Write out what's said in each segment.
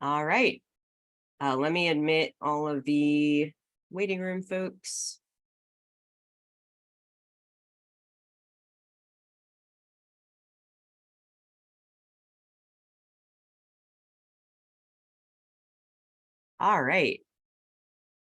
All right. Let me admit all of the waiting room folks. All right.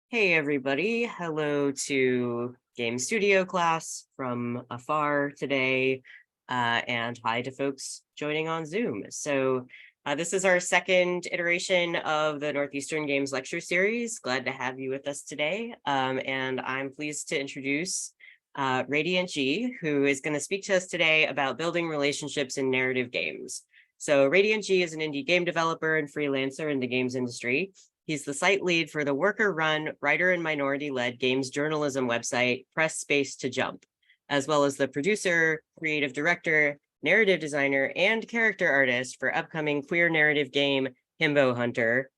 Hey, everybody. Hello to Game Studio class from afar today. And hi to folks joining on Zoom. So this is our second iteration of the Northeastern Games Lecture Series. Glad to have you with us today. And I'm pleased to introduce Radiant G, who is going to speak to us today about building relationships in narrative games. So Radiant G is an indie game developer and freelancer in the games industry. He's the site lead for the worker-run, writer and minority-led games journalism website, Press Space to Jump, as well as the producer, creative director, narrative designer, and character artist for upcoming queer narrative game Himbo Hunter.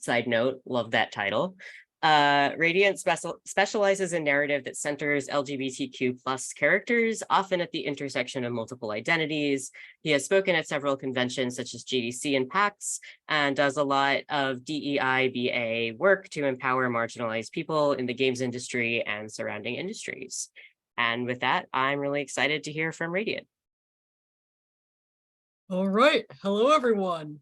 Side note, love that title. Radiant specializes in narrative that centers LGBTQ+ characters, often at the intersection of multiple identities. He has spoken at several conventions such as GDC and PAX, and does a lot of DEI/BA work to empower marginalized people in the games industry and surrounding industries. And with that, I'm really excited to hear from Radiant. All right. Hello, everyone.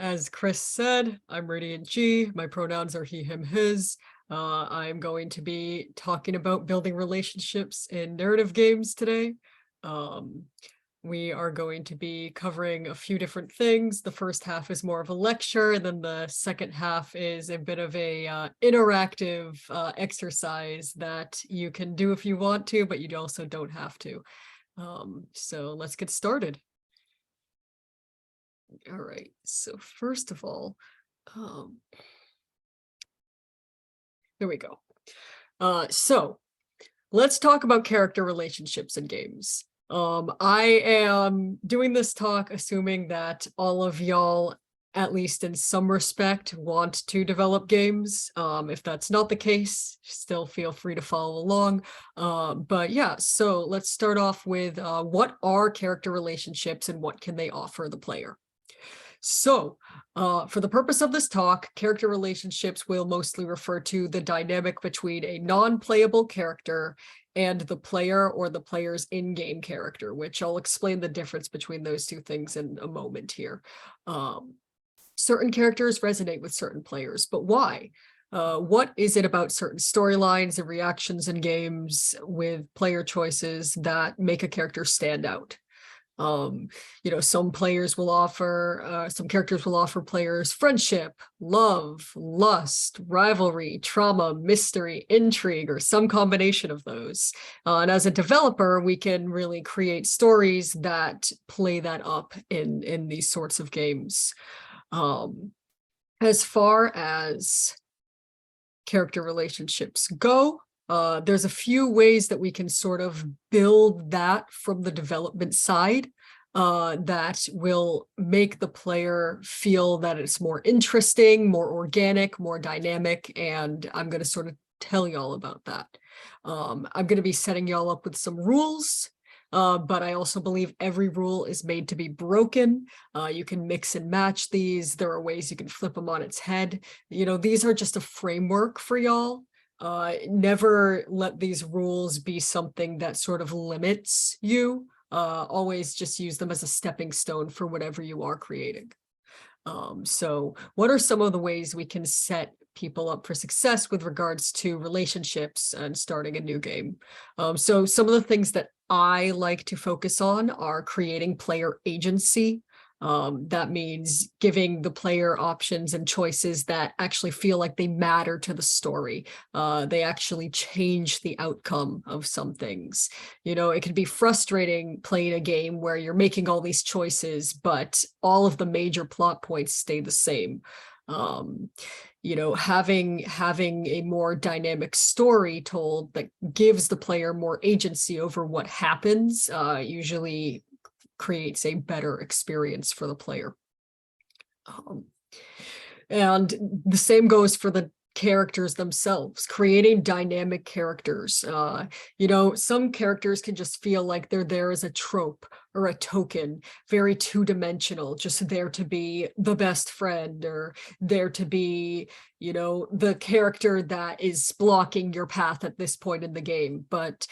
As Chris said, I'm Radiant G. My pronouns are he, him, his. I'm going to be talking about building relationships in narrative games today. We are going to be covering a few different things. The first half is more of a lecture, and then the second half is a bit of a interactive exercise that you can do if you want to, but you also don't have to. So let's get started. All right, so first of all, there we go. So let's talk about character relationships in games. I am doing this talk assuming that all of y'all, at least in some respect, want to develop games. If that's not the case, still feel free to follow along. But yeah, so let's start off with what are character relationships and what can they offer the player? So, for the purpose of this talk, character relationships will mostly refer to the dynamic between a non-playable character and the player or the player's in-game character, which I'll explain the difference between those two things in a moment here. Certain characters resonate with certain players, but why? What is it about certain storylines and reactions in games with player choices that make a character stand out? Some characters will offer players friendship, love, lust, rivalry, trauma, mystery, intrigue, or some combination of those. And as a developer, we can really create stories that play that up in these sorts of games. As far as character relationships go, there's a few ways that we can sort of build that from the development side that will make the player feel that it's more interesting, more organic, more dynamic, and I'm going to sort of tell y'all about that. I'm going to be setting y'all up with some rules, but I also believe every rule is made to be broken. You can mix and match these. There are ways you can flip them on its head. These are just a framework for y'all. Never let these rules be something that sort of limits you. Always just use them as a stepping stone for whatever you are creating. So what are some of the ways we can set people up for success with regards to relationships and starting a new game? So some of the things that I like to focus on are creating player agency. That means giving the player options and choices that actually feel like they matter to the story. They actually change the outcome of some things. It can be frustrating playing a game where you're making all these choices, but all of the major plot points stay the same. Having a more dynamic story told that gives the player more agency over what happens usually creates a better experience for the player. And the same goes for the characters themselves, creating dynamic characters. Some characters can just feel like they're there as a trope, or a token, very two-dimensional, just there to be the best friend, or there to be, you know, the character that is blocking your path at this point in the game. But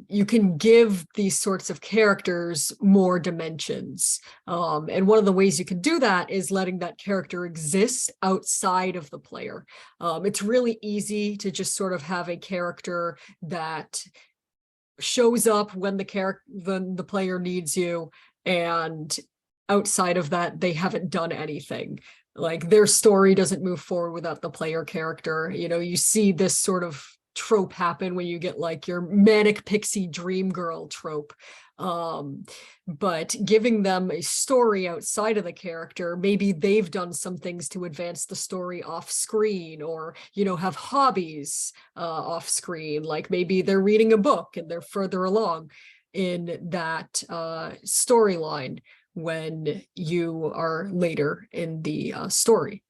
you can give these sorts of characters more dimensions. And one of the ways you can do that is letting that character exist outside of the player. It's really easy to just sort of have a character that shows up when the player needs you, and outside of that, they haven't done anything. Like, their story doesn't move forward without the player character. You know, you see this sort of trope happen when you get like your manic pixie dream girl trope. But giving them a story outside of the character, maybe they've done some things to advance the story off screen, or, you know, have hobbies off screen, like maybe they're reading a book and they're further along in that storyline when you are later in the story.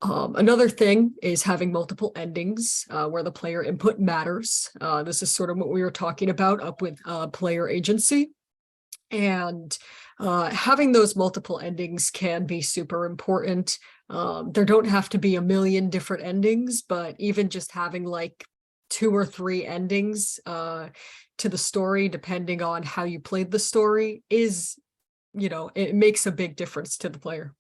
Another thing is having multiple endings where the player input matters. This is sort of what we were talking about up with player agency. And having those multiple endings can be super important. There don't have to be a million different endings, but even just having like 2 or 3 endings to the story, depending on how you played the story, is, you know, it makes a big difference to the player.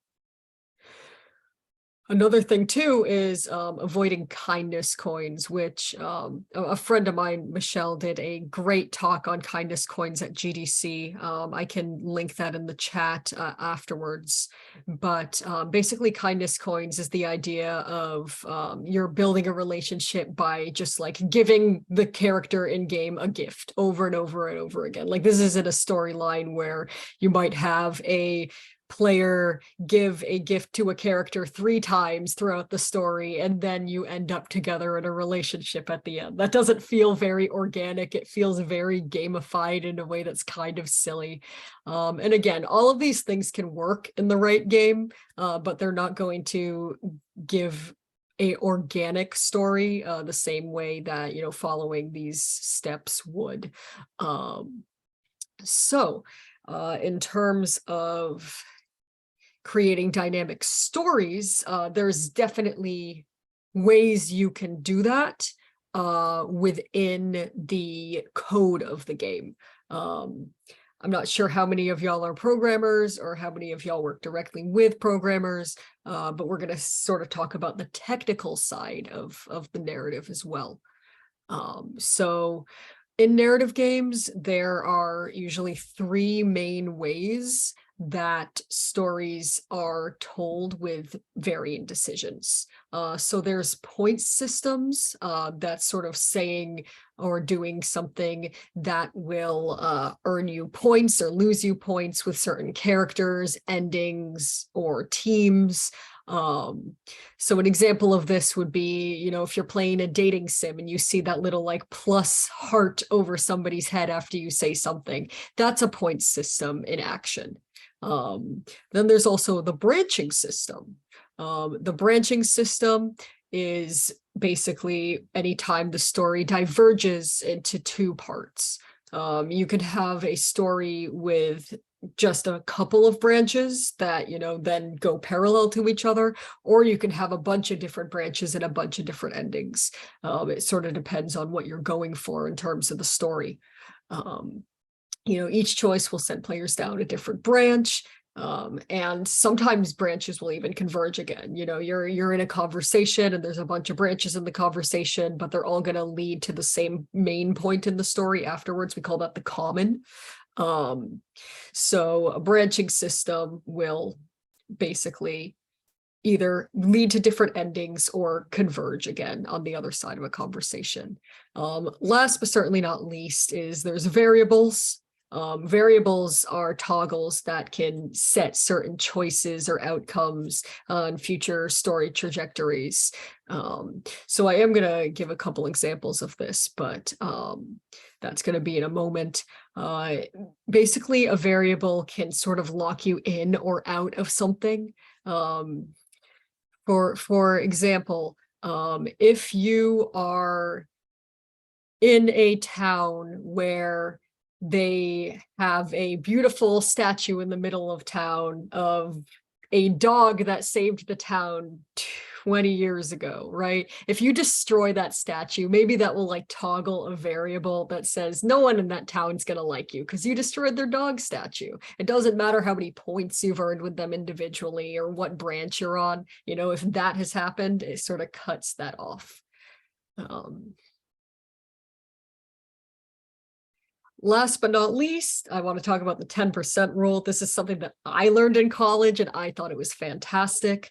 Another thing too is avoiding kindness coins, which a friend of mine, Michelle, did a great talk on kindness coins at GDC. I can link that in the chat afterwards. But basically, kindness coins is the idea of you're building a relationship by just like giving the character in game a gift over and over and over again. Like, this isn't a storyline where you might have a player give a gift to a character 3 times throughout the story, and then you end up together in a relationship at the end. That doesn't feel very organic. It feels very gamified in a way that's kind of silly. And again, all of these things can work in the right game, but they're not going to give a organic story the same way that, you know, following these steps would. So in terms of creating dynamic stories, there's definitely ways you can do that within the code of the game. I'm not sure how many of y'all are programmers or how many of y'all work directly with programmers, but we're going to sort of talk about the technical side of the narrative as well. So in narrative games, there are usually 3 main ways that stories are told with varying decisions. So there's point systems that's sort of saying or doing something that will earn you points or lose you points with certain characters, endings, or teams. So an example of this would be, you know, if you're playing a dating sim and you see that little like plus heart over somebody's head after you say something, that's a point system in action. Then there's also the branching system. The branching system is basically anytime the story diverges into 2 parts. You could have a story with just a couple of branches that, you know, then go parallel to each other, or you can have a bunch of different branches and a bunch of different endings. It sort of depends on what you're going for in terms of the story. You know, each choice will send players down a different branch. And sometimes branches will even converge again. You know, you're in a conversation and there's a bunch of branches in the conversation, but they're all going to lead to the same main point in the story afterwards. We call that the common. So a branching system will basically either lead to different endings or converge again on the other side of a conversation. Last but certainly not least is there's variables. Variables are toggles that can set certain choices or outcomes on future story trajectories. So I am going to give a couple examples of this, but that's going to be in a moment. Basically, a variable can sort of lock you in or out of something. For example, if you are in a town where they have a beautiful statue in the middle of town of a dog that saved the town 20 years ago, right? If you destroy that statue, maybe that will like toggle a variable that says no one in that town's gonna like you because you destroyed their dog statue. It doesn't matter how many points you've earned with them individually or what branch you're on. You know, if that has happened, it sort of cuts that off. Last but not least, I want to talk about the 10% rule. This is something that I learned in college and I thought it was fantastic.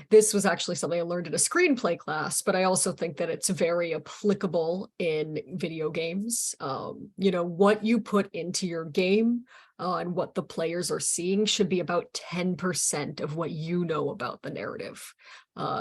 This was actually something I learned in a screenplay class, but I also think that it's very applicable in video games. You know, what you put into your game and what the players are seeing should be about 10% of what you know about the narrative.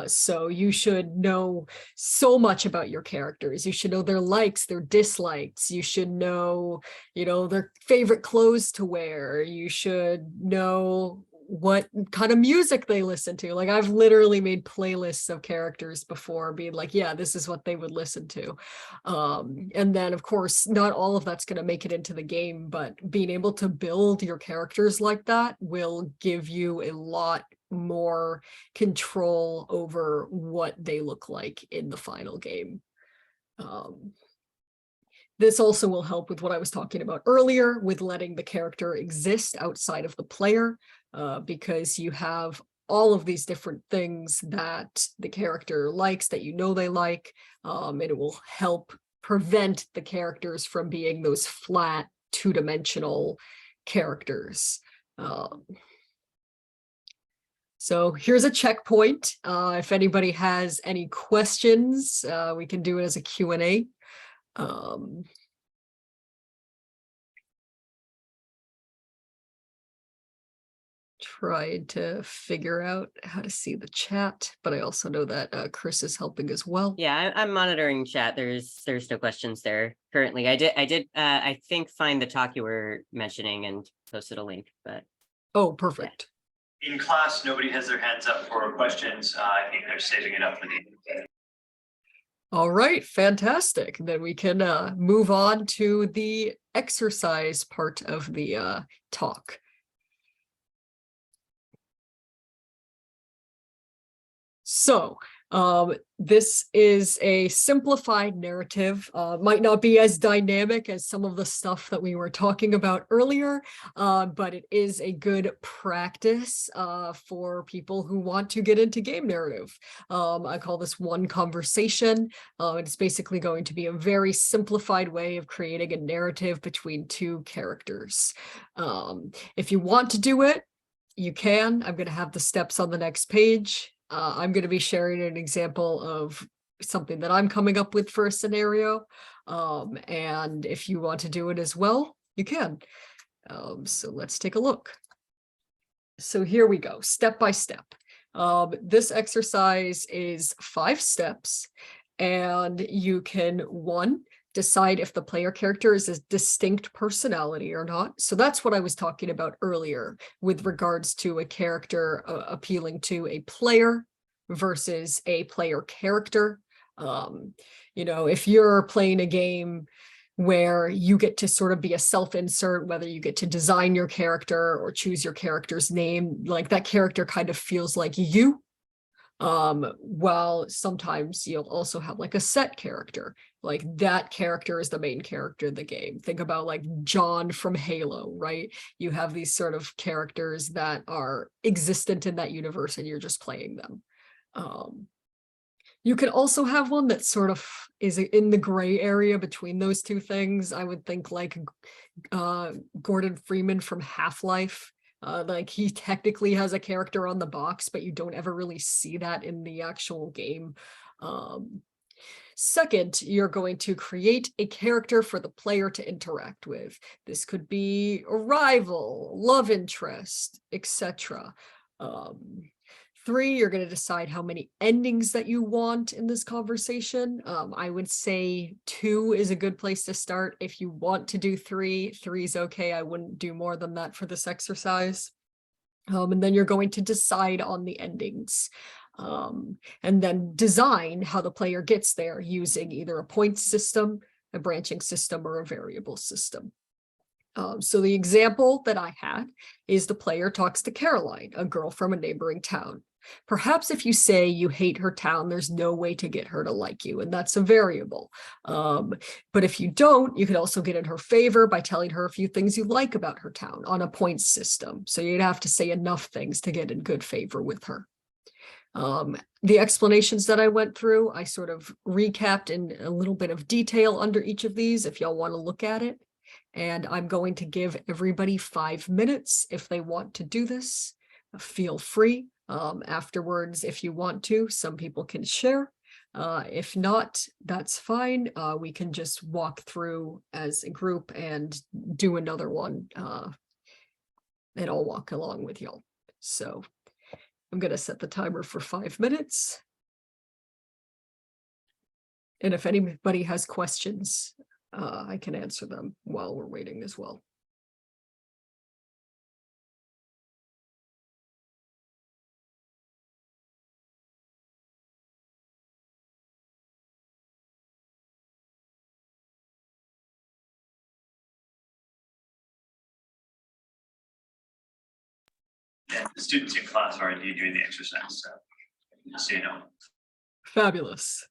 So you should know so much about your characters. You should know their likes, their dislikes. You should know, you know, their favorite clothes to wear. You should know what kind of music they listen to. Like I've literally made playlists of characters before being like, yeah, this is what they would listen to. And then of course, not all of that's going to make it into the game, but being able to build your characters like that will give you a lot more control over what they look like in the final game. This also will help with what I was talking about earlier with letting the character exist outside of the player, because you have all of these different things that the character likes that you know they like, and it will help prevent the characters from being those flat two-dimensional characters. So here's a checkpoint. If anybody has any questions, we can do it as a Q&A. Tried to figure out how to see the chat, but I also know that Chris is helping as well. Yeah, I'm monitoring chat. There's no questions there currently. I think find the talk you were mentioning and posted a link, but oh, perfect. In class, nobody has their hands up for questions. I think they're saving it up for the end. All right, fantastic. Then we can move on to the exercise part of the talk. So this is a simplified narrative, might not be as dynamic as some of the stuff that we were talking about earlier, but it is a good practice for people who want to get into game narrative. I call this one conversation. It's basically going to be a very simplified way of creating a narrative between two characters. If you want to do it, you can. I'm going to have the steps on the next page. I'm going to be sharing an example of something that I'm coming up with for a scenario. And if you want to do it as well, you can. So let's take a look. So here we go, step by step. This exercise is 5 steps, and you can, 1, decide if the player character is a distinct personality or not. So that's what I was talking about earlier with regards to a character appealing to a player versus a player character. You know, if you're playing a game where you get to sort of be a self-insert, whether you get to design your character or choose your character's name, like that character kind of feels like you. While sometimes you'll also have like a set character, like that character is the main character of the game. Think about like John from Halo, right? You have these sort of characters that are existent in that universe and you're just playing them. You can also have one that sort of is in the gray area between those two things. I would think like Gordon Freeman from Half-Life. Like he technically has a character on the box, but you don't ever really see that in the actual game. Second, you're going to create a character for the player to interact with. This could be a rival, love interest, etc. 3, you're going to decide how many endings that you want in this conversation. I would say 2 is a good place to start. If you want to do 3, 3 is okay. I wouldn't do more than that for this exercise. And then you're going to decide on the endings. And then design how the player gets there using either a point system, a branching system or a variable system. So the example that I had is the player talks to Caroline, a girl from a neighboring town. Perhaps if you say you hate her town, there's no way to get her to like you, and that's a variable. But if you don't, you could also get in her favor by telling her a few things you like about her town on a points system. So you'd have to say enough things to get in good favor with her. The explanations that I went through, I sort of recapped in a little bit of detail under each of these if y'all want to look at it. And I'm going to give everybody 5 minutes if they want to do this. Feel free. Afterwards, if you want to, some people can share. If not, that's fine. We can just walk through as a group and do another one. And I'll walk along with y'all. So I'm going to set the timer for 5 minutes. And if anybody has questions, I can answer them while we're waiting as well. Yeah, the students in class are indeed doing the exercise, so just so you know. Fabulous.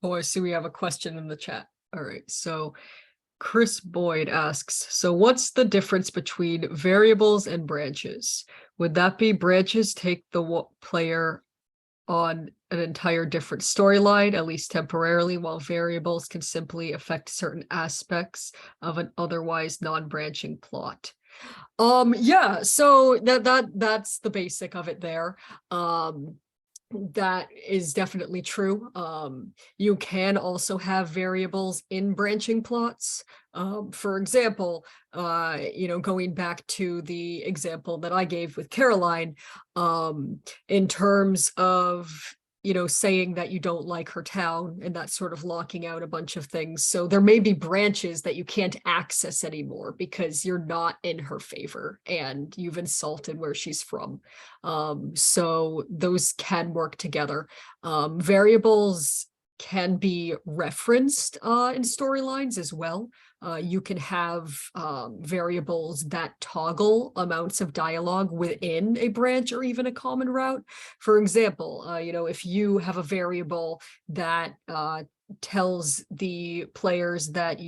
Oh, I see we have a question in the chat. All right, so Chris Boyd asks, so what's the difference between variables and branches? Would that be branches take the player on an entire different storyline, at least temporarily, while variables can simply affect certain aspects of an otherwise non-branching plot? Yeah, so that's the basic of it there. That is definitely true. You can also have variables in branching plots. For example, going back to the example that I gave with Caroline, in terms of saying that you don't like her town and that's sort of locking out a bunch of things. So there may be branches that you can't access anymore because you're not in her favor and you've insulted where she's from. So those can work together. Variables can be referenced in storylines as well. You can have variables that toggle amounts of dialogue within a branch or even a common route. For example, if you have a variable that tells the players that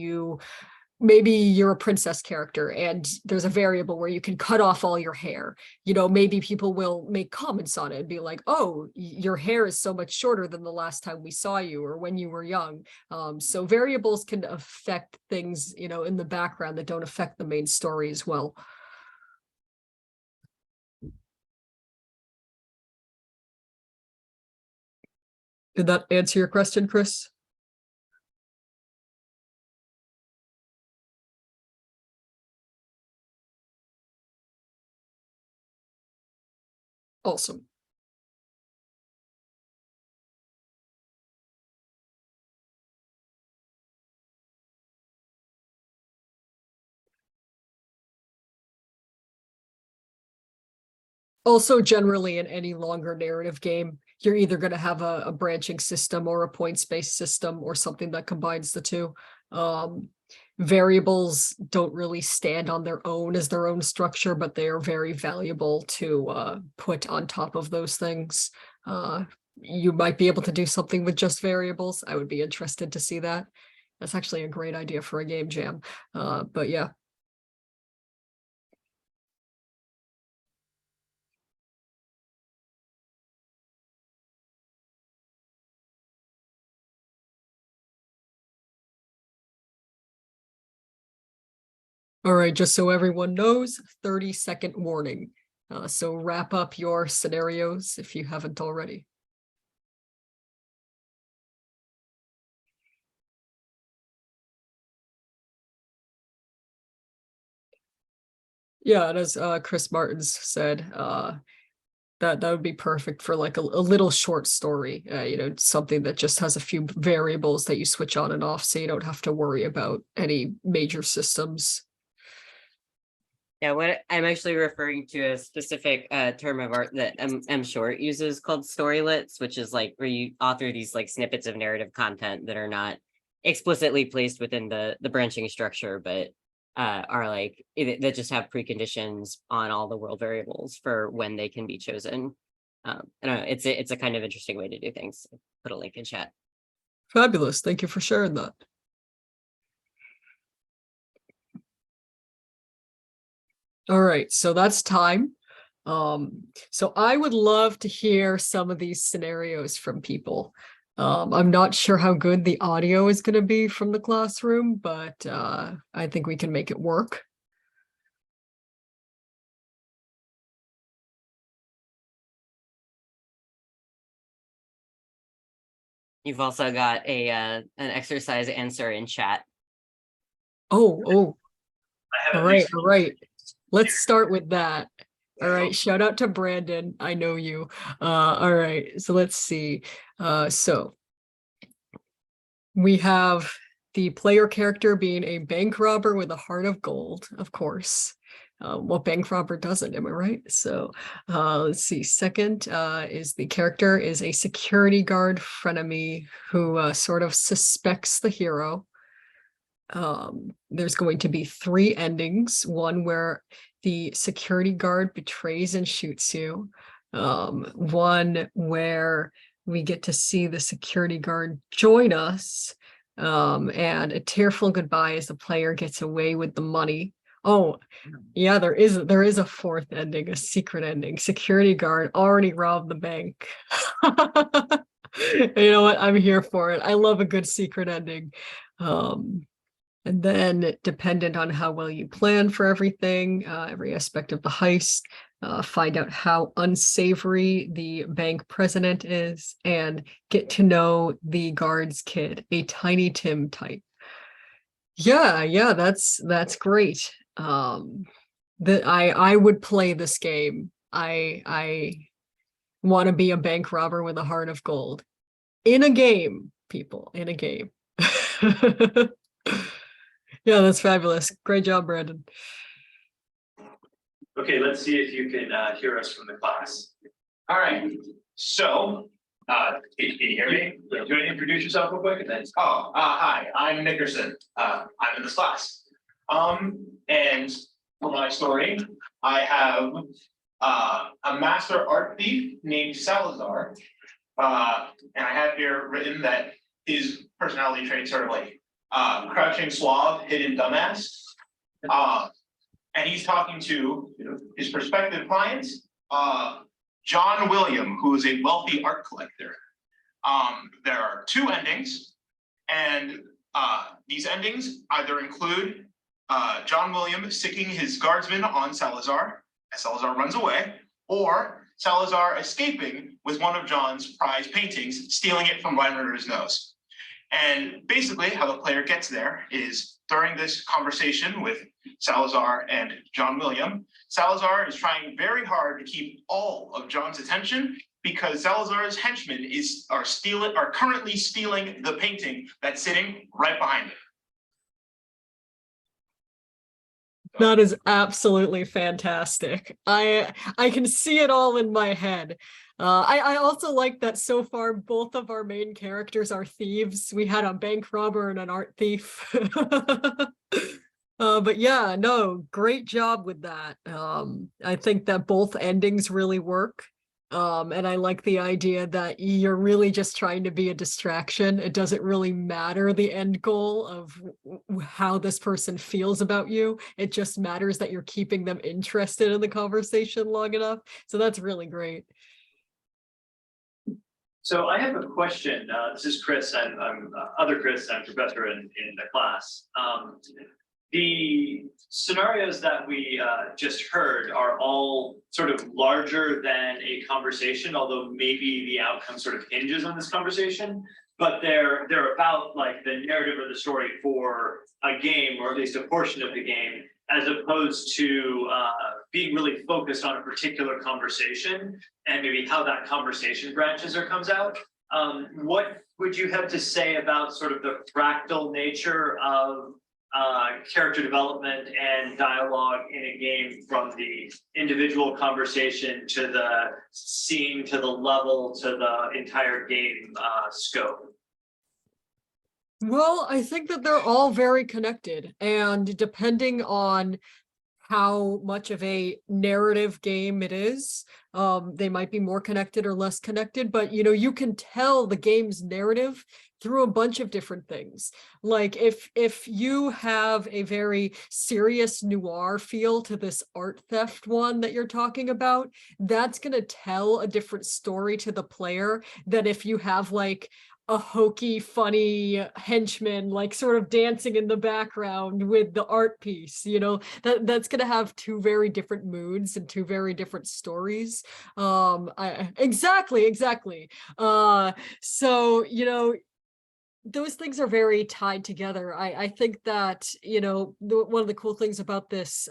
maybe you're a princess character and there's a variable where you can cut off all your hair. Maybe people will make comments on it and be like, oh, your hair is so much shorter than the last time we saw you or when you were young. So variables can affect things, in the background that don't affect the main story as well. Did that answer your question, Chris? Awesome. Also, generally in any longer narrative game, you're either going to have a branching system or a points-based system or something that combines the two. Variables don't really stand on their own as their own structure, but they are very valuable to put on top of those things. You might be able to do something with just variables. I would be interested to see that. That's actually a great idea for a game jam. But yeah. All right, just so everyone knows, 30-second warning. So wrap up your scenarios if you haven't already. Yeah, and as Chris Martins said, that would be perfect for like a little short story, something that just has a few variables that you switch on and off so you don't have to worry about any major systems. Yeah, what I'm actually referring to a specific term of art that M. Short uses called storylets, which is like where you author these like snippets of narrative content that are not explicitly placed within the branching structure, but are like that just have preconditions on all the world variables for when they can be chosen. I don't know, it's a kind of interesting way to do things. Put a link in chat. Fabulous. Thank you for sharing that. All right, so that's time. So I would love to hear some of these scenarios from people. I'm not sure how good the audio is going to be from the classroom, but I think we can make it work. You've also got a an exercise answer in chat. Oh, I have all at right, least all right. Let's start with that. All right, shout out to Brandon. I know you. All right, so let's see. So we have the player character being a bank robber with a heart of gold, of course. What bank robber doesn't, am I right? So let's see. Second is the character is a security guard frenemy who sort of suspects the hero. There's going to be 3 endings. One where the security guard betrays and shoots you. One where we get to see the security guard join us. And a tearful goodbye as the player gets away with the money. Oh, yeah, there is a 4th ending, a secret ending. Security guard already robbed the bank. You know what? I'm here for it. I love a good secret ending. And then dependent on how well you plan for everything, every aspect of the heist, find out how unsavory the bank president is, and get to know the guard's kid, a Tiny Tim type. Yeah, that's great. That I would play this game. I want to be a bank robber with a heart of gold. In a game, people, in a game. Yeah, that's fabulous. Great job, Brandon. Okay, let's see if you can hear us from the class. All right, so can you hear me? Do you want to introduce yourself real quick? And then, hi, I'm Nickerson. I'm in this class. And for my story, I have a master art thief named Salazar. And I have here written that his personality trait sort of like crouching suave, hidden dumbass. And he's talking to his prospective clients, John William, who is a wealthy art collector. There are 2 endings, and these endings either include John William sicking his guardsman on Salazar as Salazar runs away, or Salazar escaping with one of John's prize paintings, stealing it from right under his nose. And basically how the player gets there is during this conversation with Salazar and John William, Salazar is trying very hard to keep all of John's attention because Salazar's henchmen are currently stealing the painting that's sitting right behind him. That is absolutely fantastic. I can see it all in my head. I also like that so far both of our main characters are thieves. We had a bank robber and an art thief. But yeah, no, great job with that. I think that both endings really work. And I like the idea that you're really just trying to be a distraction. It doesn't really matter the end goal of how this person feels about you. It just matters that you're keeping them interested in the conversation long enough. So that's really great. So I have a question. This is Chris. I'm other Chris. I'm professor in the class. The scenarios that we just heard are all sort of larger than a conversation, although maybe the outcome sort of hinges on this conversation. But they're about like the narrative or the story for a game, or at least a portion of the game, as opposed to being really focused on a particular conversation and maybe how that conversation branches or comes out. What would you have to say about sort of the fractal nature of character development and dialogue in a game, from the individual conversation to the scene to the level to the entire game scope? Well, I think that they're all very connected, and depending on how much of a narrative game it is, they might be more connected or less connected, but you can tell the game's narrative through a bunch of different things. Like if you have a very serious noir feel to this art theft one that you're talking about, that's going to tell a different story to the player than if you have like a hokey, funny henchman, like sort of dancing in the background with the art piece. That's going to have two very different moods and two very different stories. Exactly. So those things are very tied together. I think that, one of the cool things about this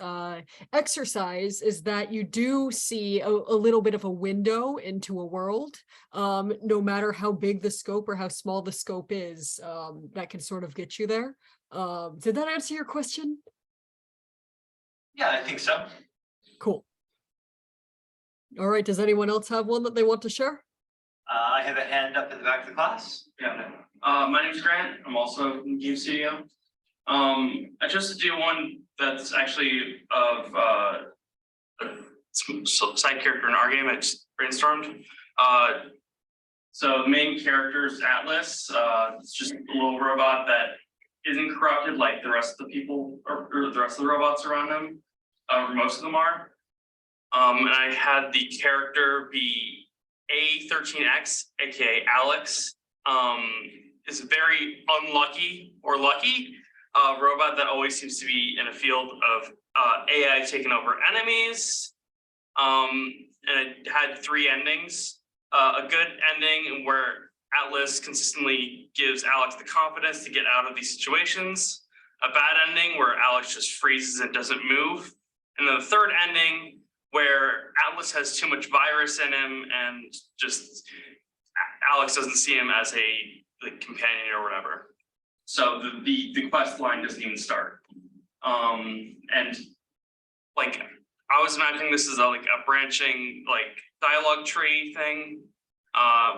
exercise is that you do see a little bit of a window into a world, no matter how big the scope or how small the scope is, that can sort of get you there. Did that answer your question? Yeah, I think so. Cool. All right, does anyone else have one that they want to share? I have a hand up in the back of the class. Yeah. My name's Grant. I'm also in Game Studio. I chose to do one that's actually of side character in our game. I just brainstormed. So the main character is Atlas. It's just a little robot that isn't corrupted like the rest of the people or the rest of the robots around him. Most of them are. And I had the character be A13X, aka Alex. Is a very unlucky or lucky robot that always seems to be in a field of AI taking over enemies. And it had three endings. A good ending where Atlas consistently gives Alex the confidence to get out of these situations. A bad ending where Alex just freezes and doesn't move. And then the third ending where Atlas has too much virus in him and just Alex doesn't see him as a companion or whatever. So the quest line doesn't even start. And like I was imagining this as a branching dialogue tree thing,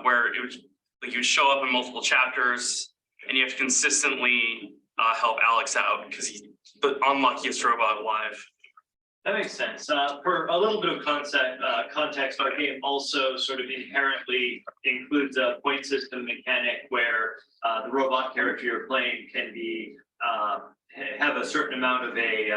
where it was like you would show up in multiple chapters and you have to consistently help Alex out because he's the unluckiest robot alive. That makes sense. For a little bit of context, our game also sort of inherently includes a point system mechanic where the robot character you're playing can be have a certain amount of a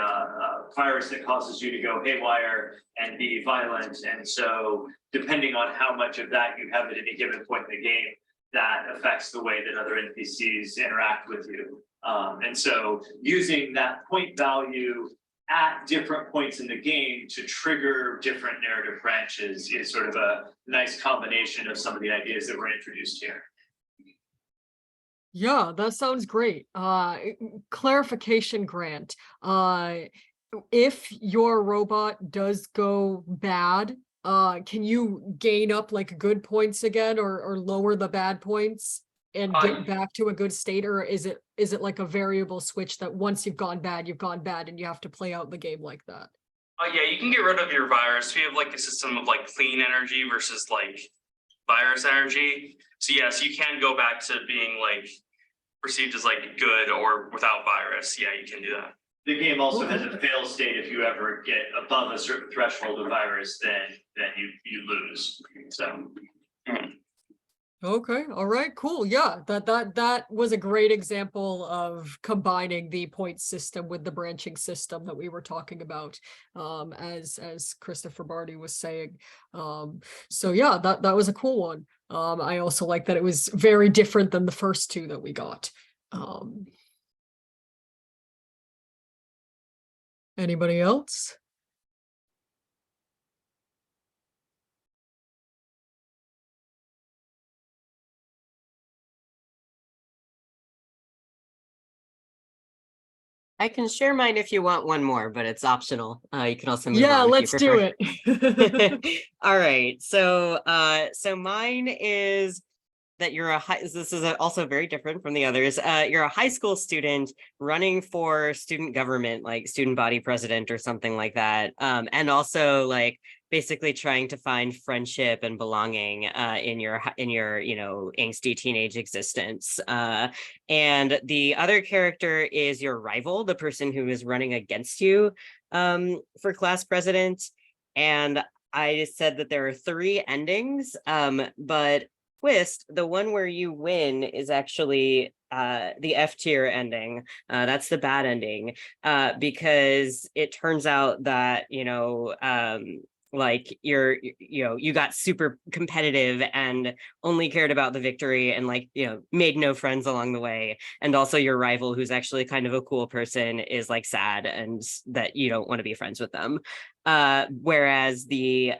virus that causes you to go haywire and be violent. And so depending on how much of that you have at any given point in the game, that affects the way that other NPCs interact with you. And so using that point value at different points in the game to trigger different narrative branches is sort of a nice combination of some of the ideas that were introduced here. Yeah, that sounds great. Clarification, Grant. If your robot does go bad, can you gain up good points again or lower the bad points and get back to a good state, or is it like a variable switch that once you've gone bad, and you have to play out the game like that? Yeah, you can get rid of your virus. We have like a system of like clean energy versus like virus energy. So yes, you can go back to being like perceived as like good or without virus. Yeah, you can do that. The game also has a fail state. If you ever get above a certain threshold of virus, then you lose. So. Okay, all right, cool. Yeah, that was a great example of combining the point system with the branching system that we were talking about, as Christopher Barty was saying. So yeah, that was a cool one. I also like that it was very different than the first two that we got. Anybody else? I can share mine if you want one more, but it's optional. You can also move Yeah, on if you let's do prefer. it. All right. So mine is that you're this is also very different from the others. You're a high school student running for student government, like student body president or something like that. And also like basically trying to find friendship and belonging in your angsty teenage existence. And the other character is your rival, the person who is running against you for class president. And I said that there are 3 endings, but twist, the one where you win is actually the F tier ending. That's the bad ending, because it turns out that like you got super competitive and only cared about the victory and made no friends along the way, and also your rival, who's actually kind of a cool person, is like sad and that you don't want to be friends with them. Whereas the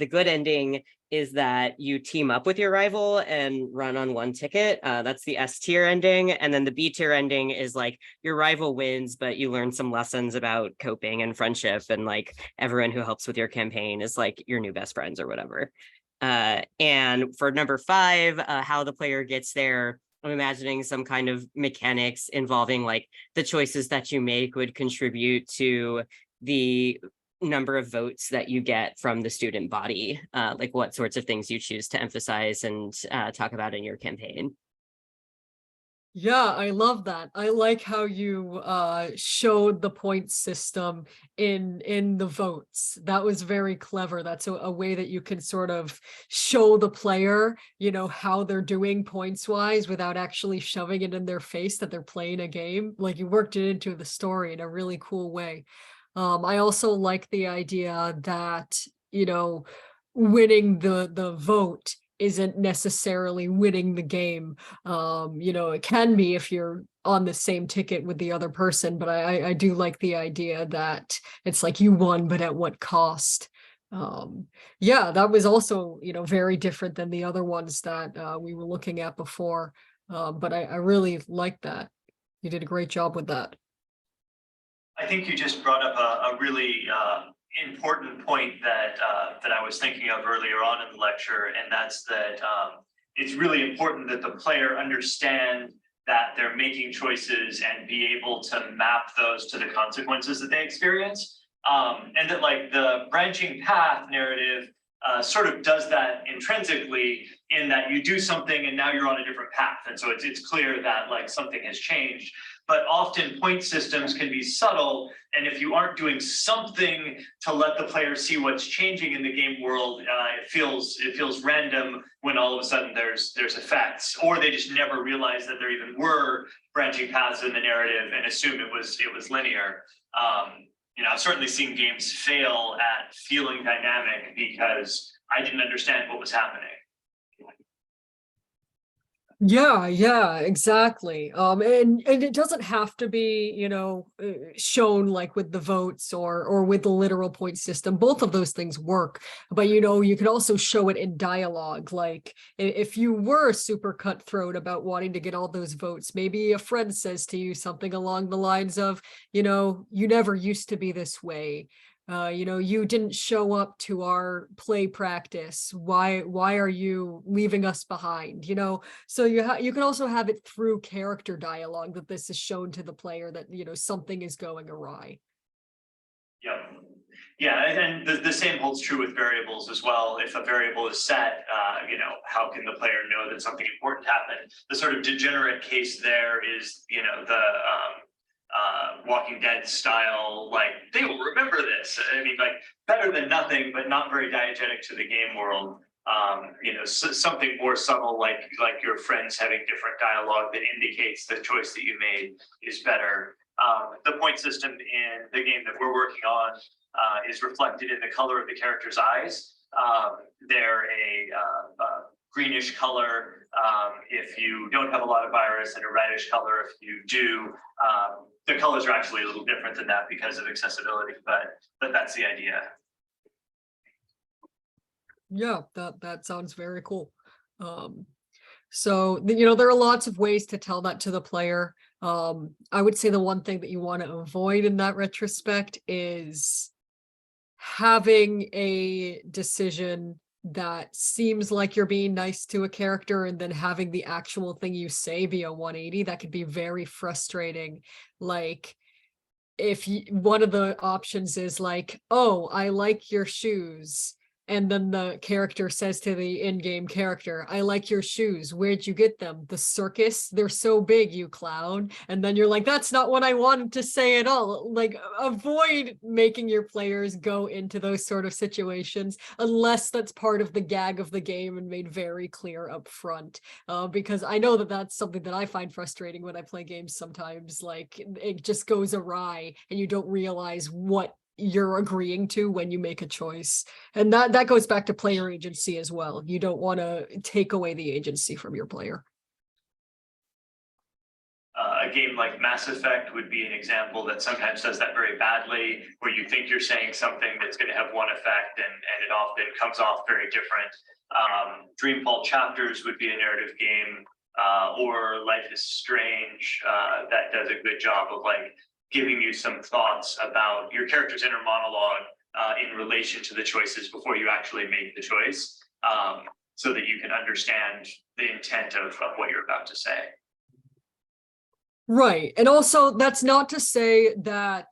good ending is that you team up with your rival and run on one ticket. That's the S tier ending. And then the B tier ending is like your rival wins, but you learn some lessons about coping and friendship, and like everyone who helps with your campaign is like your new best friends or whatever. And for number 5, how the player gets there, I'm imagining some kind of mechanics involving like the choices that you make would contribute to the number of votes that you get from the student body, like what sorts of things you choose to emphasize and talk about in your campaign. Yeah, I love that. I like how you showed the point system in the votes. That was very clever. That's a way that you can sort of show the player, how they're doing points wise without actually shoving it in their face that they're playing a game. Like you worked it into the story in a really cool way. I also like the idea that, winning the vote isn't necessarily winning the game. It can be if you're on the same ticket with the other person, but I do like the idea that it's like you won, but at what cost? Yeah, that was also, very different than the other ones that we were looking at before. But I really like that. You did a great job with that. I think you just brought up a really important point that I was thinking of earlier on in the lecture, and that's that it's really important that the player understand that they're making choices and be able to map those to the consequences that they experience, and that like the branching path narrative sort of does that intrinsically, in that you do something and now you're on a different path, and so it's clear that like something has changed. But often point systems can be subtle, and if you aren't doing something to let the player see what's changing in the game world, it feels random when all of a sudden there's effects, or they just never realized that there even were branching paths in the narrative and assume it was linear. I've certainly seen games fail at feeling dynamic because I didn't understand what was happening. Yeah, exactly. And it doesn't have to be, shown like with the votes or with the literal point system. Both of those things work, but you can also show it in dialogue. Like if you were super cutthroat about wanting to get all those votes, maybe a friend says to you something along the lines of, you never used to be this way. You didn't show up to our play practice. Why are you leaving us behind? So you can also have it through character dialogue that this is shown to the player that, something is going awry. Yep. Yeah, and the same holds true with variables as well. If a variable is set, how can the player know that something important happened? The sort of degenerate case there is, the Walking Dead style, like, they will remember this. I mean, like, better than nothing, but not very diegetic to the game world. Something more subtle, like your friends having different dialogue that indicates the choice that you made is better. The point system in the game that we're working on is reflected in the color of the character's eyes. They're a greenish color if you don't have a lot of virus, and a reddish color if you do. The colors are actually a little different than that because of accessibility, but that's the idea. Yeah, that sounds very cool. So there are lots of ways to tell that to the player. I would say the one thing that you want to avoid in that retrospect is having a decision that seems like you're being nice to a character and then having the actual thing you say be a 180. That could be very frustrating. Like, if one of the options is like, oh, I like your shoes, and then the character says to the in-game character, I like your shoes. Where'd you get them? The circus? They're so big, you clown. And then you're like, that's not what I wanted to say at all. Like, avoid making your players go into those sort of situations unless that's part of the gag of the game and made very clear up front. Because I know that that's something that I find frustrating when I play games sometimes. Like, it just goes awry and you don't realize what you're agreeing to when you make a choice. And that goes back to player agency as well. You don't want to take away the agency from your player. A game like Mass Effect would be an example that sometimes does that very badly, where you think you're saying something that's going to have one effect and it often comes off very different. Dreamfall Chapters would be a narrative game, or Life is Strange, that does a good job of like giving you some thoughts about your character's inner monologue in relation to the choices before you actually make the choice, so that you can understand the intent of what you're about to say. Right. And also, that's not to say that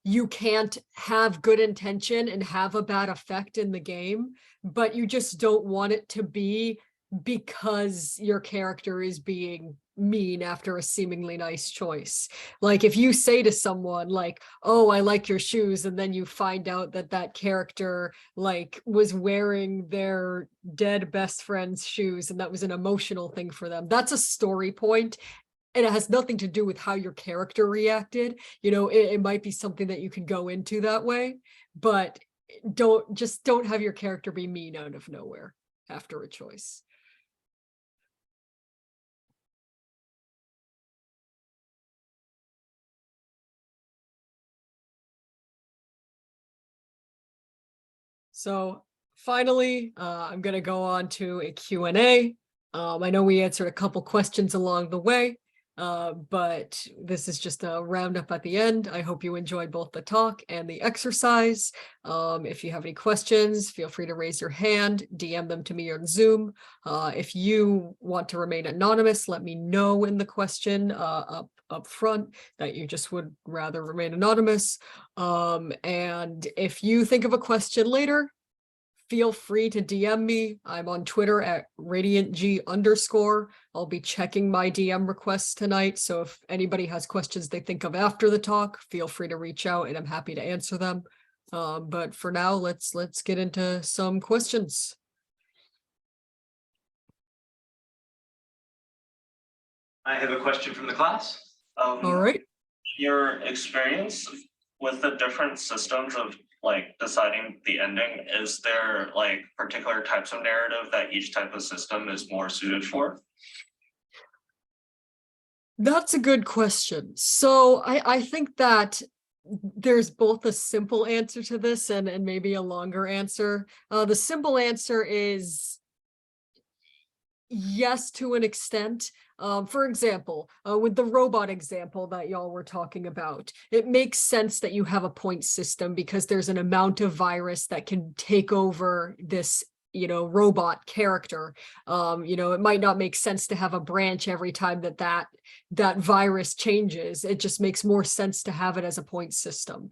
you can't have good intention and have a bad effect in the game, but you just don't want it to be because your character is being mean after a seemingly nice choice. Like, if you say to someone like, oh, I like your shoes, and then you find out that that character like was wearing their dead best friend's shoes and that was an emotional thing for them, that's a story point. And it has nothing to do with how your character reacted. It might be something that you could go into that way, but don't have your character be mean out of nowhere after a choice. So finally, I'm going to go on to a Q&A. I know we answered a couple questions along the way, but this is just a roundup at the end. I hope you enjoyed both the talk and the exercise. If you have any questions, feel free to raise your hand, DM them to me on Zoom. If you want to remain anonymous, let me know in the question up front that you just would rather remain anonymous. And if you think of a question later, feel free to DM me. I'm on Twitter at radiantg_. I'll be checking my DM requests tonight. So if anybody has questions they think of after the talk, feel free to reach out and I'm happy to answer them. But for now, let's get into some questions. I have a question from the class. All right. Your experience with the different systems of like deciding the ending, is there like particular types of narrative that each type of system is more suited for? That's a good question. So I think that there's both a simple answer to this and maybe a longer answer. The simple answer is yes, to an extent. For example, with the robot example that y'all were talking about, it makes sense that you have a point system because there's an amount of virus that can take over this robot character. It might not make sense to have a branch every time that virus changes. It just makes more sense to have it as a point system.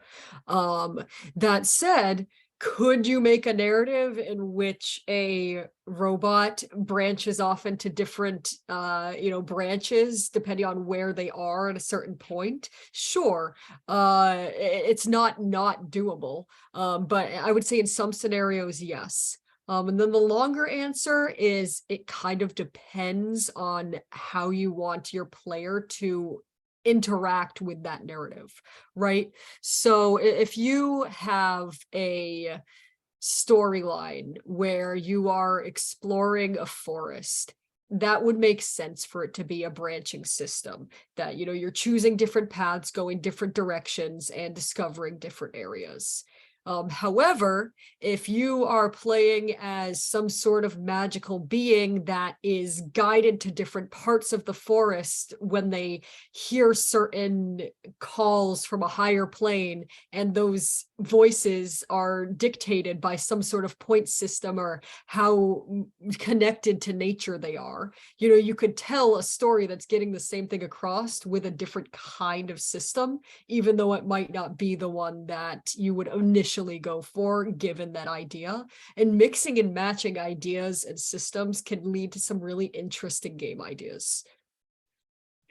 That said, could you make a narrative in which a robot branches off into different branches depending on where they are at a certain point? Sure. It's not doable, but I would say in some scenarios, yes. And then the longer answer is it kind of depends on how you want your player to interact with that narrative, right? So if you have a storyline where you are exploring a forest, that would make sense for it to be a branching system, that you're choosing different paths, going different directions, and discovering different areas. However, if you are playing as some sort of magical being that is guided to different parts of the forest when they hear certain calls from a higher plane, and those voices are dictated by some sort of point system or how connected to nature they are, you could tell a story that's getting the same thing across with a different kind of system, even though it might not be the one that you would initially go for given that idea. And mixing and matching ideas and systems can lead to some really interesting game ideas.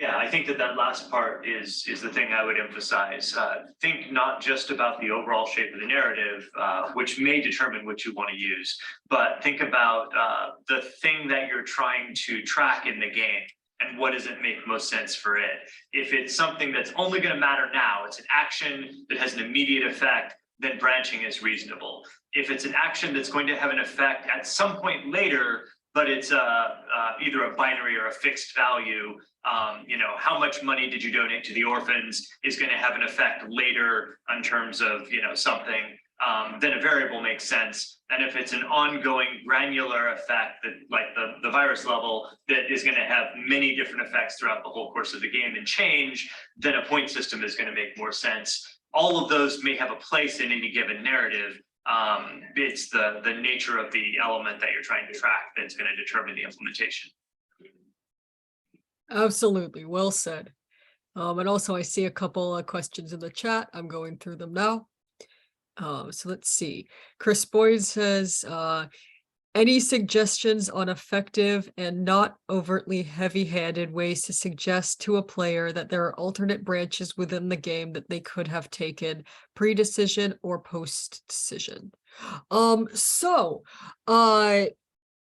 Yeah, I think that last part is the thing I would emphasize. Think not just about the overall shape of the narrative, which may determine what you want to use, but think about the thing that you're trying to track in the game and what does it make most sense for it. If it's something that's only going to matter now, it's an action that has an immediate effect, then branching is reasonable. If it's an action that's going to have an effect at some point later, but it's either a binary or a fixed value, how much money did you donate to the orphans is going to have an effect later in terms of something, then a variable makes sense. And if it's an ongoing granular effect that like the virus level that is going to have many different effects throughout the whole course of the game and change, then a point system is going to make more sense. All of those may have a place in any given narrative. It's the nature of the element that you're trying to track that's going to determine the implementation. Absolutely, well said. And also I see a couple of questions in the chat. I'm going through them now. So let's see. Chris Boyd says, any suggestions on effective and not overtly heavy-handed ways to suggest to a player that there are alternate branches within the game that they could have taken pre-decision or post-decision?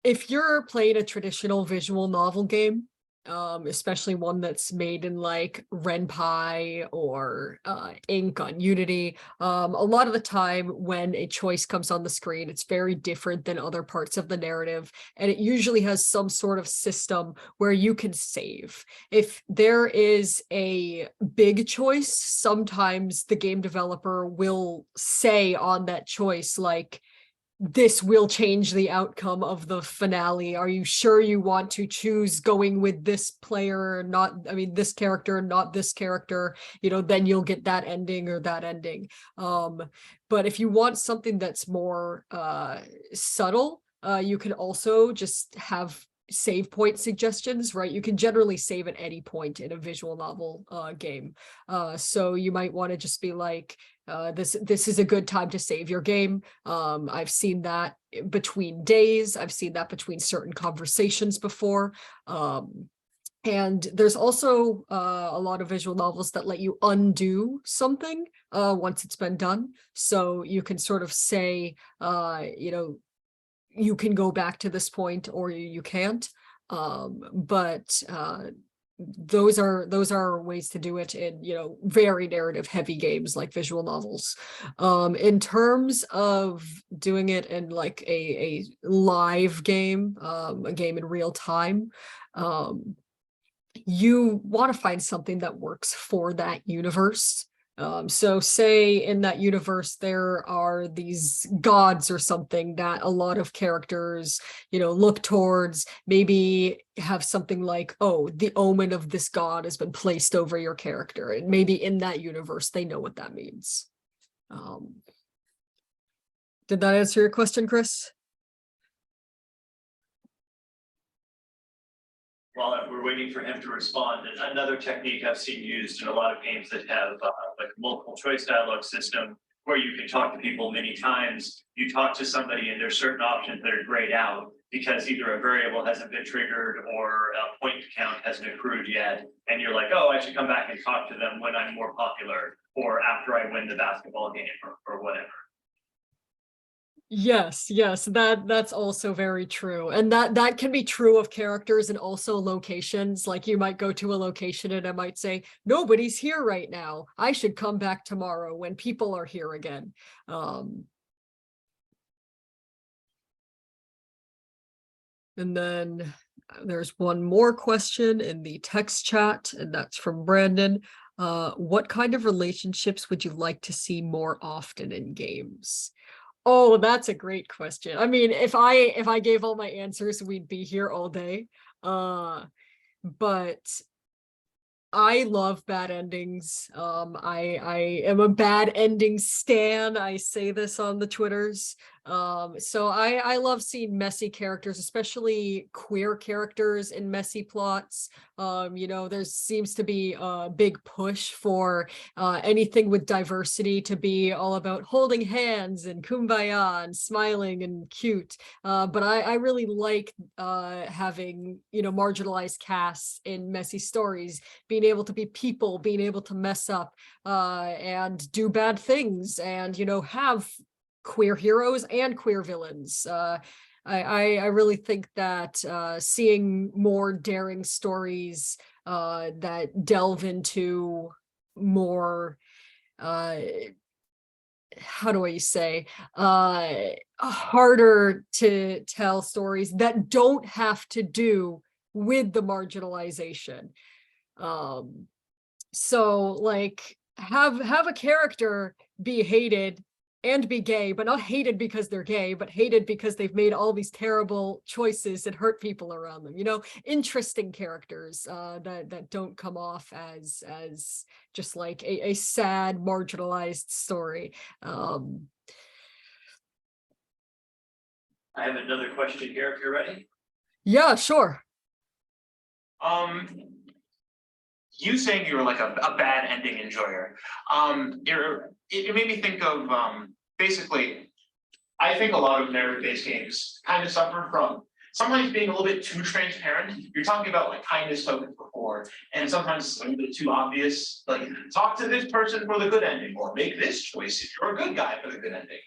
If you're playing a traditional visual novel game, especially one that's made in like RenPy or Ink on Unity, a lot of the time when a choice comes on the screen, it's very different than other parts of the narrative, and it usually has some sort of system where you can save. If there is a big choice, sometimes the game developer will say on that choice, like, this will change the outcome of the finale. Are you sure you want to choose going with this player, this character, not this character? Then you'll get that ending or that ending. But if you want something that's more subtle, you can also just have save point suggestions, right? You can generally save at any point in a visual novel game. So you might want to just be like, this is a good time to save your game. I've seen that between days. I've seen that between certain conversations before. And there's also a lot of visual novels that let you undo something once it's been done. So you can sort of say, you can go back to this point or you can't. But those are ways to do it in very narrative heavy games like visual novels. In terms of doing it in like a live game, a game in real time, you want to find something that works for that universe. So say in that universe, there are these gods or something that a lot of characters, look towards, maybe have something like, oh, the omen of this god has been placed over your character. And maybe in that universe, they know what that means. Did that answer your question, Chris? While we're waiting for him to respond, another technique I've seen used in a lot of games that have like multiple choice dialogue system, where you can talk to people many times. You talk to somebody and there's certain options that are grayed out because either a variable hasn't been triggered or a point count hasn't accrued yet. And you're like, oh, I should come back and talk to them when I'm more popular or after I win the basketball game or whatever. Yes, that's also very true. And that can be true of characters and also locations. Like you might go to a location and I might say, nobody's here right now. I should come back tomorrow when people are here again. And then there's one more question in the text chat, and that's from Brandon. What kind of relationships would you like to see more often in games? Oh, that's a great question. I mean, if I gave all my answers, we'd be here all day. But I love bad endings. I am a bad ending stan. I say this on the Twitters. So I love seeing messy characters, especially queer characters in messy plots. There seems to be a big push for anything with diversity to be all about holding hands and kumbaya and smiling and cute. But I really like having, marginalized casts in messy stories, being able to be people, being able to mess up and do bad things, and have queer heroes and queer villains. I really think that seeing more daring stories that delve into more how do I say harder to tell stories that don't have to do with the marginalization. So like have a character be hated and be gay, but not hated because they're gay, but hated because they've made all these terrible choices that hurt people around them. Interesting characters that don't come off as just like a sad, marginalized story. I have another question here if you're ready. Yeah, sure. You saying you were like a bad ending enjoyer. It made me think of basically, I think a lot of narrative-based games kind of suffer from sometimes being a little bit too transparent. You're talking about like kindness tokens before, and sometimes it's a little bit too obvious. Like talk to this person for the good ending, or make this choice if you're a good guy for the good ending.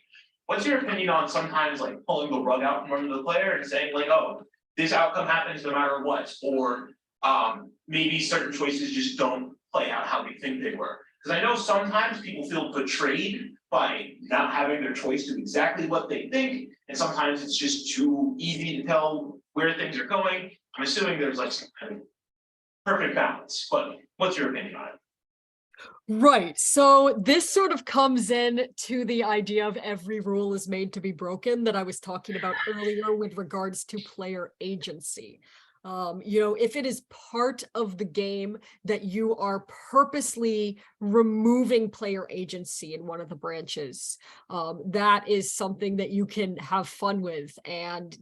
What's your opinion on sometimes like pulling the rug out from under the player and saying like, oh, this outcome happens no matter what, or maybe certain choices just don't play out how we think they were. Because I know sometimes people feel betrayed by not having their choice do exactly what they think, and sometimes it's just too easy to tell where things are going. I'm assuming there's like some kind of perfect balance, but what's your opinion on it? Right. So this sort of comes in to the idea of every rule is made to be broken that I was talking about earlier with regards to player agency. If it is part of the game that you are purposely removing player agency in one of the branches, that is something that you can have fun with. And,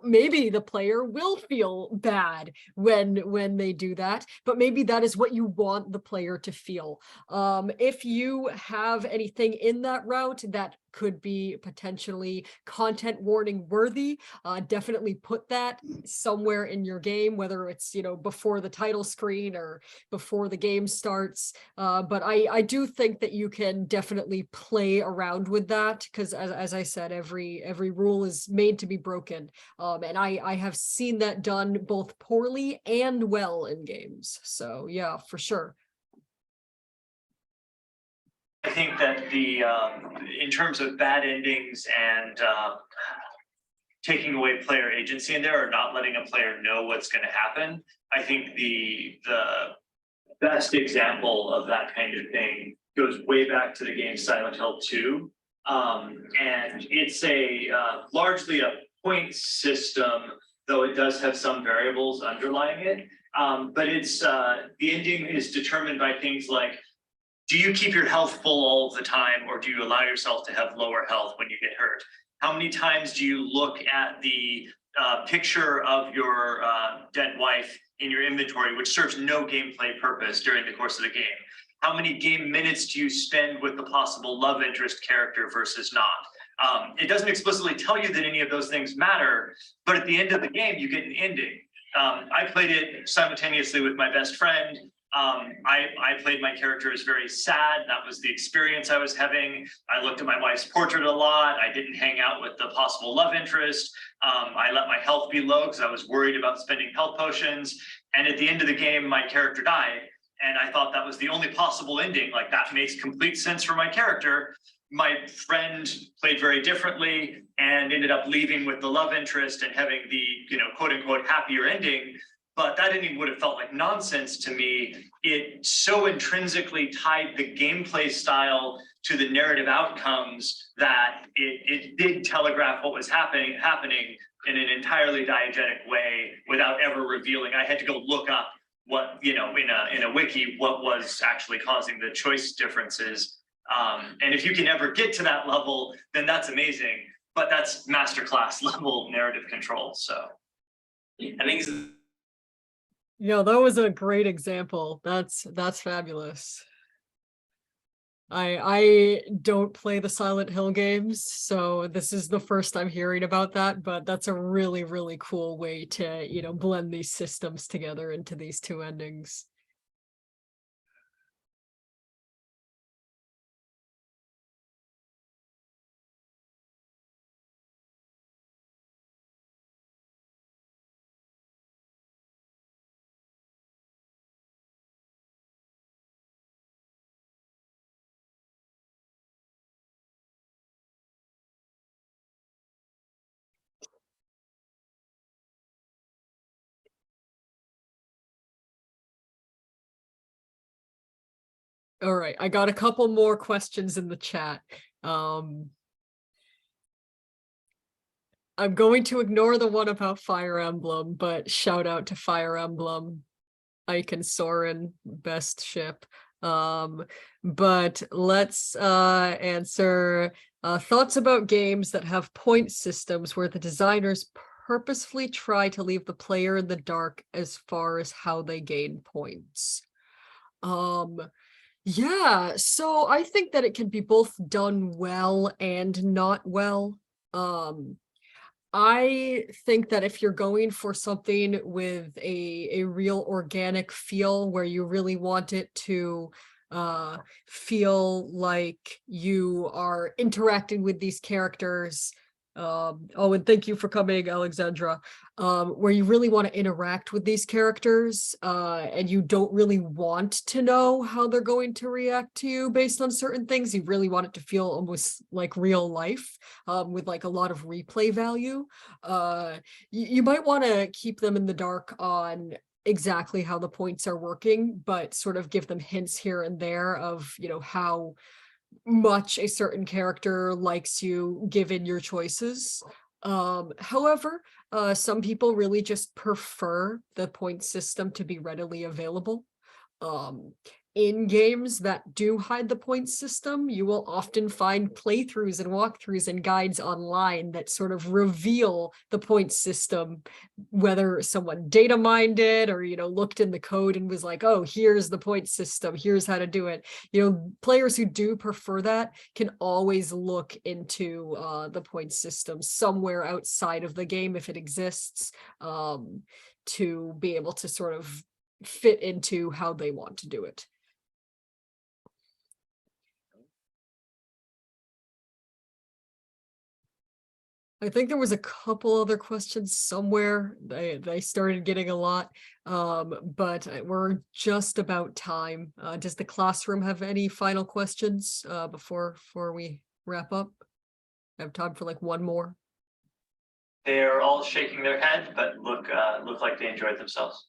maybe the player will feel bad when they do that, but maybe that is what you want the player to feel. If you have anything in that route that could be potentially content warning worthy, definitely put that somewhere in your game, whether it's before the title screen or before the game starts. But I do think that you can definitely play around with that, because as I said, every rule is made to be broken, and I have seen that done both poorly and well in games. So yeah, for sure. I think that in terms of bad endings and taking away player agency in there, or not letting a player know what's going to happen, I think the best example of that kind of thing goes way back to the game Silent Hill 2. And it's a largely a point system, though it does have some variables underlying it. But it's the ending is determined by things like, do you keep your health full all of the time, or do you allow yourself to have lower health when you get hurt? How many times do you look at the picture of your dead wife in your inventory, which serves no gameplay purpose during the course of the game? How many game minutes do you spend with the possible love interest character versus not? It doesn't explicitly tell you that any of those things matter, but at the end of the game, you get an ending. I played it simultaneously with my best friend. I played my character as very sad. That was the experience I was having. I looked at my wife's portrait a lot. I didn't hang out with the possible love interest. I let my health be low because I was worried about spending health potions. And at the end of the game, my character died. And I thought that was the only possible ending. Like, that makes complete sense for my character. My friend played very differently and ended up leaving with the love interest and having the, quote unquote, happier ending. But that ending would have felt like nonsense to me. It so intrinsically tied the gameplay style to the narrative outcomes that it did telegraph what was happening in an entirely diegetic way without ever revealing. I had to go look up what, in a wiki, what was actually causing the choice differences. And if you can ever get to that level, then that's amazing. But that's masterclass level narrative control. So I think Yeah, that was a great example. That's fabulous. I don't play the Silent Hill games, so this is the first I'm hearing about that, but that's a really, really cool way to, blend these systems together into these two endings. All right, I got a couple more questions in the chat. I'm going to ignore the one about Fire Emblem, but shout out to Fire Emblem, Ike and Soren, best ship. But let's answer thoughts about games that have point systems where the designers purposefully try to leave the player in the dark as far as how they gain points. Yeah, so I think that it can be both done well and not well. I think that if you're going for something with a real organic feel where you really want it to feel like you are interacting with these characters, oh, and thank you for coming, Alexandra, where you really want to interact with these characters and you don't really want to know how they're going to react to you based on certain things. You really want it to feel almost like real life with like a lot of replay value. You might want to keep them in the dark on exactly how the points are working, but sort of give them hints here and there of, how much a certain character likes you given your choices. However, some people really just prefer the point system to be readily available. In games that do hide the point system, you will often find playthroughs and walkthroughs and guides online that sort of reveal the point system, whether someone data mined it or, looked in the code and was like, oh, here's the point system, here's how to do it. Players who do prefer that can always look into the point system somewhere outside of the game if it exists, to be able to sort of fit into how they want to do it. I think there was a couple other questions somewhere. They started getting a lot, but we're just about time. Does the classroom have any final questions before we wrap up? I have time for like one more. they're all shaking their head, but look like they enjoyed themselves.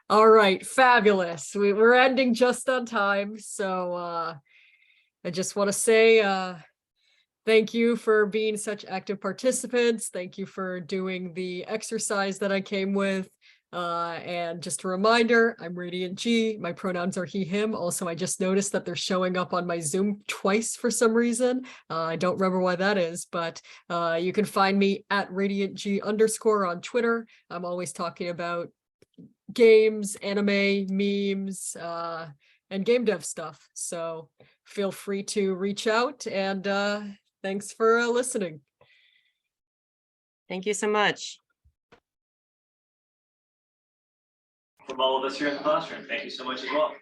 All right, fabulous. We're ending just on time, so I just want to say thank you for being such active participants. Thank you for doing the exercise that I came with. And just a reminder, I'm Radiant G. My pronouns are he, him. Also, I just noticed that they're showing up on my Zoom twice for some reason. I don't remember why that is, but you can find me at @RadiantG_ on Twitter. I'm always talking about games, anime, memes, and game dev stuff. So feel free to reach out, and thanks for listening. Thank you so much. From all of us here in the classroom, thank you so much as well.